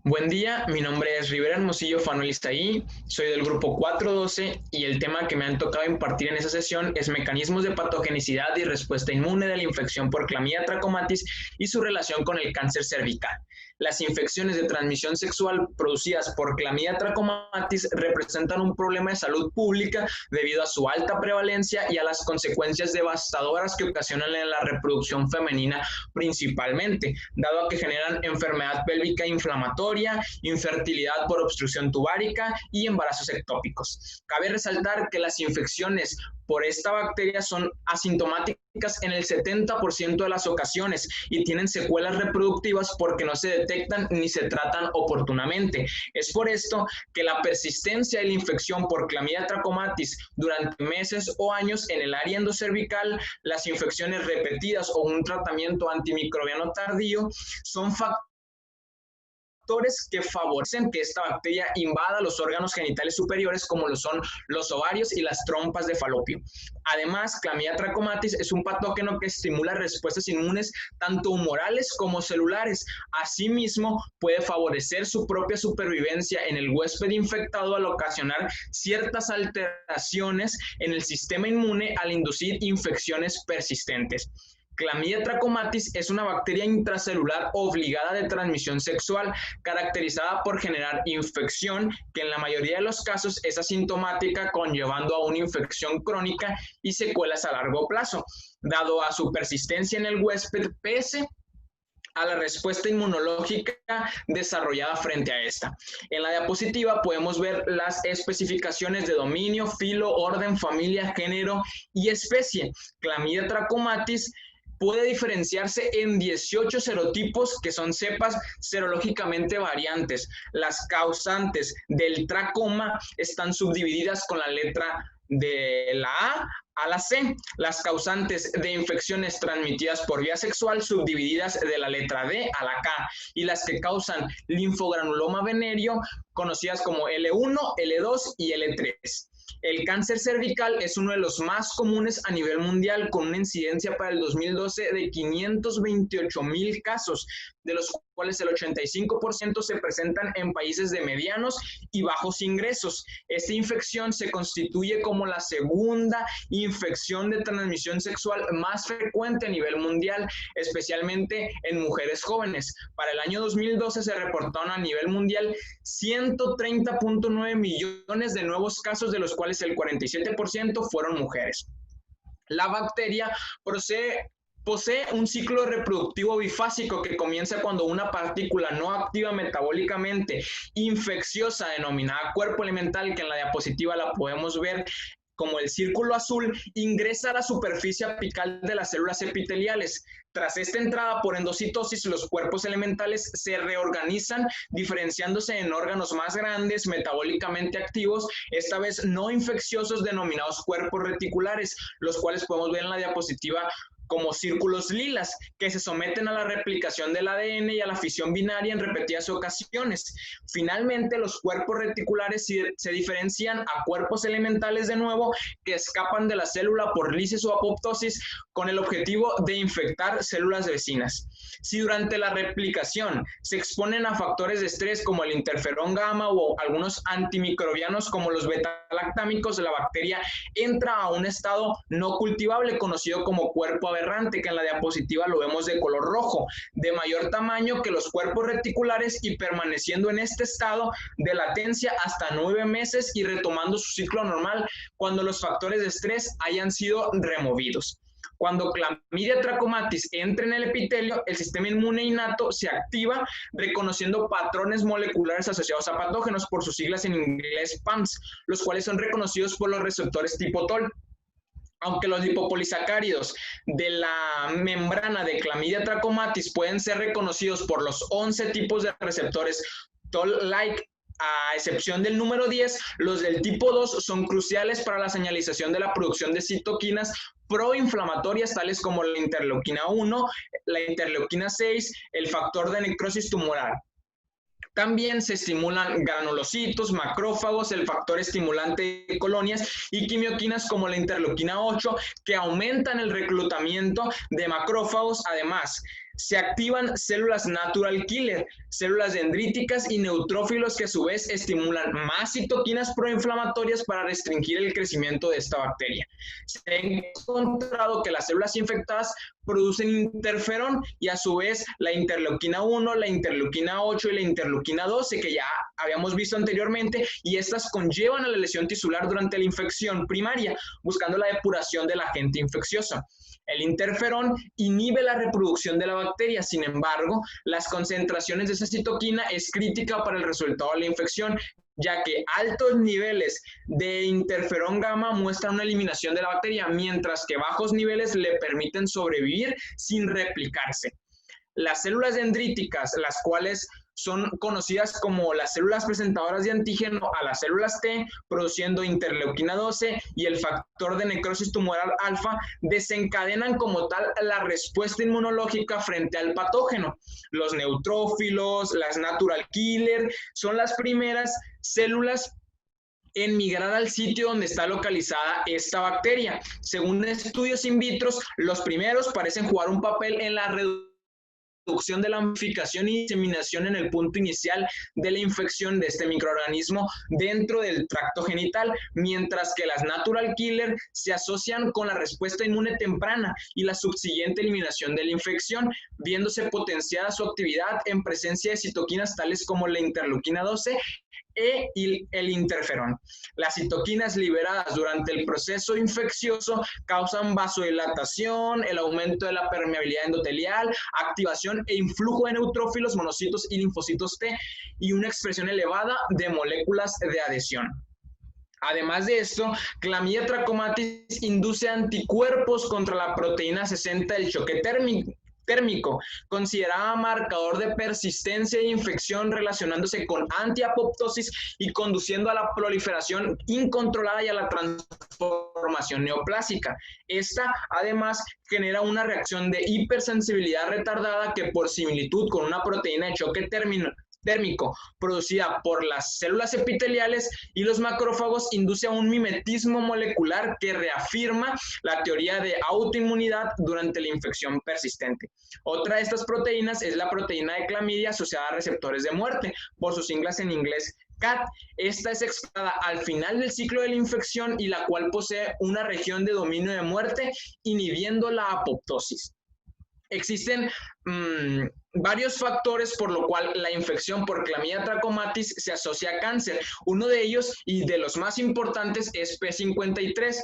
Buen día, mi nombre es Rivera Hermosillo Fanuel Iztaí, soy del grupo 412 y el tema que me han tocado impartir en esta sesión es mecanismos de patogenicidad y respuesta inmune de la infección por Clamidia trachomatis y su relación con el cáncer cervical. Las infecciones de transmisión sexual producidas por Clamidia trachomatis representan un problema de salud pública debido a su alta prevalencia y a las consecuencias devastadoras que ocasionan en la reproducción femenina principalmente, dado a que generan enfermedad pélvica inflamatoria, infertilidad por obstrucción tubárica y embarazos ectópicos. Cabe resaltar que las infecciones por esta bacteria son asintomáticas en el 70% de las ocasiones y tienen secuelas reproductivas porque no se detectan ni se tratan oportunamente. Es por esto que la persistencia de la infección por Clamidia trachomatis durante meses o años en el área endocervical, las infecciones repetidas o un tratamiento antimicrobiano tardío son factores que favorecen que esta bacteria invada los órganos genitales superiores como lo son los ovarios y las trompas de falopio. Además, Clamidia trachomatis es un patógeno que estimula respuestas inmunes tanto humorales como celulares. Asimismo, puede favorecer su propia supervivencia en el huésped infectado al ocasionar ciertas alteraciones en el sistema inmune al inducir infecciones persistentes. Clamidia trachomatis es una bacteria intracelular obligada de transmisión sexual, caracterizada por generar infección, que en la mayoría de los casos es asintomática, conllevando a una infección crónica y secuelas a largo plazo, dado a su persistencia en el huésped, pese a la respuesta inmunológica desarrollada frente a esta. En la diapositiva podemos ver las especificaciones de dominio, filo, orden, familia, género y especie. Clamidia trachomatis puede diferenciarse en 18 serotipos que son cepas serológicamente variantes. Las causantes del tracoma están subdivididas con la letra de la A la C, las causantes de infecciones transmitidas por vía sexual subdivididas de la letra D a la K, y las que causan linfogranuloma venéreo conocidas como L1, L2 y L3. El cáncer cervical es uno de los más comunes a nivel mundial, con una incidencia para el 2012 de 528,000 casos, de los cuales el 85% se presentan en países de medianos y bajos ingresos. Esta infección se constituye como la segunda infección de transmisión sexual más frecuente a nivel mundial, especialmente en mujeres jóvenes. Para el año 2012 se reportaron a nivel mundial 130,9 millones de nuevos casos, de los cuales el 47% fueron mujeres. La bacteria posee un ciclo reproductivo bifásico que comienza cuando una partícula no activa metabólicamente infecciosa denominada cuerpo elemental, que en la diapositiva la podemos ver como el círculo azul, ingresa a la superficie apical de las células epiteliales. Tras esta entrada por endocitosis, los cuerpos elementales se reorganizan, diferenciándose en órganos más grandes, metabólicamente activos, esta vez no infecciosos, denominados cuerpos reticulares, los cuales podemos ver en la diapositiva como círculos lilas, que se someten a la replicación del ADN y a la fisión binaria en repetidas ocasiones. Finalmente, los cuerpos reticulares se diferencian a cuerpos elementales de nuevo, que escapan de la célula por lisis o apoptosis con el objetivo de infectar células vecinas. Si durante la replicación se exponen a factores de estrés como el interferón gamma o algunos antimicrobianos como los beta-lactámicos, la bacteria entra a un estado no cultivable conocido como cuerpo aberrante, que en la diapositiva lo vemos de color rojo, de mayor tamaño que los cuerpos reticulares y permaneciendo en este estado de latencia hasta 9 meses y retomando su ciclo normal cuando los factores de estrés hayan sido removidos. Cuando Clamidia trachomatis entra en el epitelio, el sistema inmune innato se activa reconociendo patrones moleculares asociados a patógenos, por sus siglas en inglés PAMS, los cuales son reconocidos por los receptores tipo TOL. Aunque los lipopolisacáridos de la membrana de Clamidia trachomatis pueden ser reconocidos por los 11 tipos de receptores TOL-like, a excepción del número 10, los del tipo 2 son cruciales para la señalización de la producción de citoquinas proinflamatorias, tales como la interleuquina 1, la interleuquina 6, el factor de necrosis tumoral. También se estimulan granulocitos, macrófagos, el factor estimulante de colonias y quimioquinas como la interleuquina 8, que aumentan el reclutamiento de macrófagos. Además, se activan células natural killer, células dendríticas y neutrófilos que a su vez estimulan más citoquinas proinflamatorias para restringir el crecimiento de esta bacteria. Se ha encontrado que las células infectadas producen interferón y a su vez la interleuquina 1, la interleuquina 8 y la interleuquina 12 que ya habíamos visto anteriormente, y estas conllevan a la lesión tisular durante la infección primaria, buscando la depuración del agente infeccioso. El interferón inhibe la reproducción de la bacteria, sin embargo, las concentraciones de esa citoquina es crítica para el resultado de la infección, ya que altos niveles de interferón gamma muestran una eliminación de la bacteria, mientras que bajos niveles le permiten sobrevivir sin replicarse. Las células dendríticas, las cuales son conocidas como las células presentadoras de antígeno a las células T, produciendo interleuquina 12 y el factor de necrosis tumoral alfa, desencadenan como tal la respuesta inmunológica frente al patógeno. Los neutrófilos, las natural killer, son las primeras células en migrar al sitio donde está localizada esta bacteria. Según estudios in vitro, los primeros parecen jugar un papel en la reducción de la amplificación y diseminación en el punto inicial de la infección de este microorganismo dentro del tracto genital, mientras que las natural killer se asocian con la respuesta inmune temprana y la subsiguiente eliminación de la infección, viéndose potenciada su actividad en presencia de citoquinas tales como la interleuquina 12 y el interferón. Las citoquinas liberadas durante el proceso infeccioso causan vasodilatación, el aumento de la permeabilidad endotelial, activación e influjo de neutrófilos, monocitos y linfocitos T y una expresión elevada de moléculas de adhesión. Además de esto, Chlamydia trachomatis induce anticuerpos contra la proteína 60 del choque térmico, considerada marcador de persistencia de infección, relacionándose con antiapoptosis y conduciendo a la proliferación incontrolada y a la transformación neoplásica. Esta, además, genera una reacción de hipersensibilidad retardada que, por similitud con una proteína de choque térmico producida por las células epiteliales y los macrófagos, induce a un mimetismo molecular que reafirma la teoría de autoinmunidad durante la infección persistente. Otra de estas proteínas es la proteína de clamidia asociada a receptores de muerte, por sus siglas en inglés CAT. Esta es expresada al final del ciclo de la infección y la cual posee una región de dominio de muerte, inhibiendo la apoptosis. Existen varios factores por lo cual la infección por Chlamydia trachomatis se asocia a cáncer. Uno de ellos y de los más importantes es P53.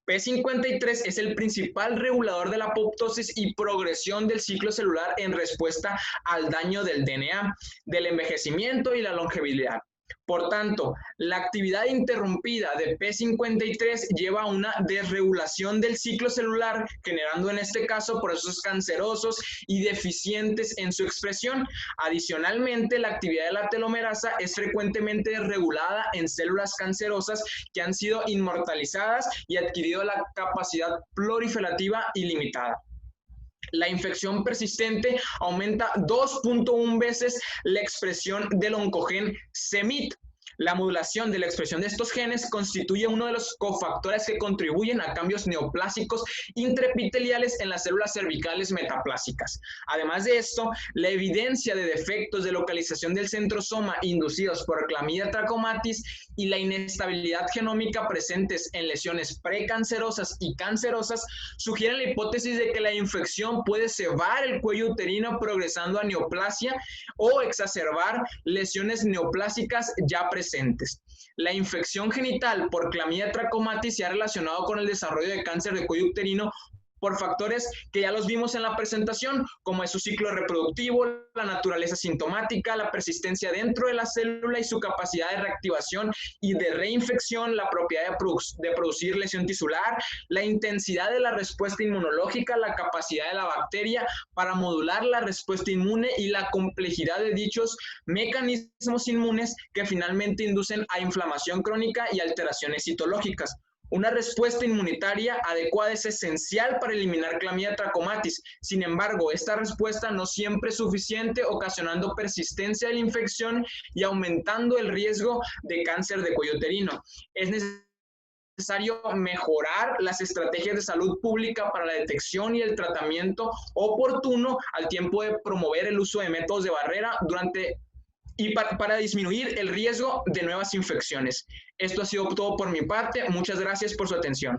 P53 es el principal regulador de la apoptosis y progresión del ciclo celular en respuesta al daño del DNA, del envejecimiento y la longevidad. Por tanto, la actividad interrumpida de P53 lleva a una desregulación del ciclo celular, generando en este caso procesos cancerosos y deficientes en su expresión. Adicionalmente, la actividad de la telomerasa es frecuentemente desregulada en células cancerosas que han sido inmortalizadas y adquirido la capacidad proliferativa ilimitada. La infección persistente aumenta 2.1 veces la expresión del oncogen c-Myc. La modulación de la expresión de estos genes constituye uno de los cofactores que contribuyen a cambios neoplásicos intraepiteliales en las células cervicales metaplásicas. Además de esto, la evidencia de defectos de localización del centrosoma inducidos por Chlamydia trachomatis y la inestabilidad genómica presentes en lesiones precancerosas y cancerosas sugieren la hipótesis de que la infección puede cebar el cuello uterino progresando a neoplasia o exacerbar lesiones neoplásicas ya presentes. La infección genital por Chlamydia trachomatis se ha relacionado con el desarrollo de cáncer de cuello uterino por factores que ya los vimos en la presentación, como es su ciclo reproductivo, la naturaleza sintomática, la persistencia dentro de la célula y su capacidad de reactivación y de reinfección, la propiedad de producir lesión tisular, la intensidad de la respuesta inmunológica, la capacidad de la bacteria para modular la respuesta inmune y la complejidad de dichos mecanismos inmunes que finalmente inducen a inflamación crónica y alteraciones citológicas. Una respuesta inmunitaria adecuada es esencial para eliminar Chlamydia trachomatis. Sin embargo, esta respuesta no siempre es suficiente, ocasionando persistencia de la infección y aumentando el riesgo de cáncer de cuello uterino. Es necesario necesario mejorar las estrategias de salud pública para la detección y el tratamiento oportuno al tiempo de promover el uso de métodos de barrera para disminuir el riesgo de nuevas infecciones. Esto ha sido todo por mi parte. Muchas gracias por su atención.